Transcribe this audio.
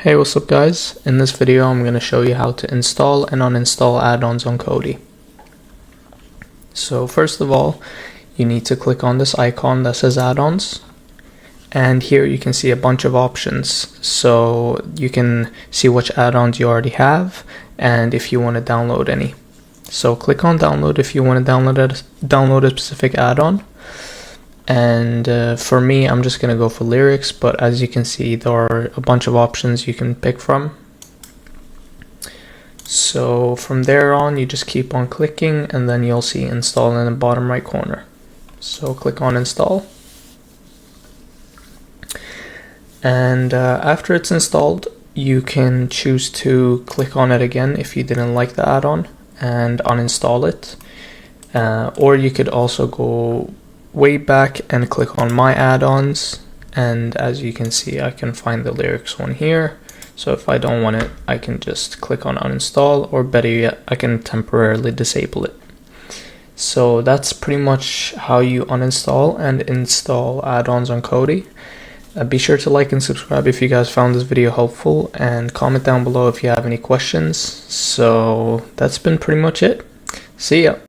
Hey, what's up guys? In this video I'm going to show you how to install and uninstall add-ons on Kodi. So first of all, you need to click on this icon that says add-ons, and here you can see a bunch of options. So you can see which add-ons you already have and if you want to download any. So click on download if you want to download a specific add-on. And for me, I'm just gonna go for lyrics, but as you can see, there are a bunch of options you can pick from. So from there on, you just keep on clicking and then you'll see install in the bottom right corner. So click on install. And after it's installed, you can choose to click on it again if you didn't like the add-on and uninstall it. Or you could also go way back and click on my add-ons, and as you can see, I can find the lyrics one here. So if I don't want it, I can just click on uninstall, or better yet, I can temporarily disable it. So that's pretty much how you uninstall and install add-ons on Kodi. Be sure to like and subscribe if you guys found this video helpful, and comment down below if you have any questions. So that's been pretty much it. See ya.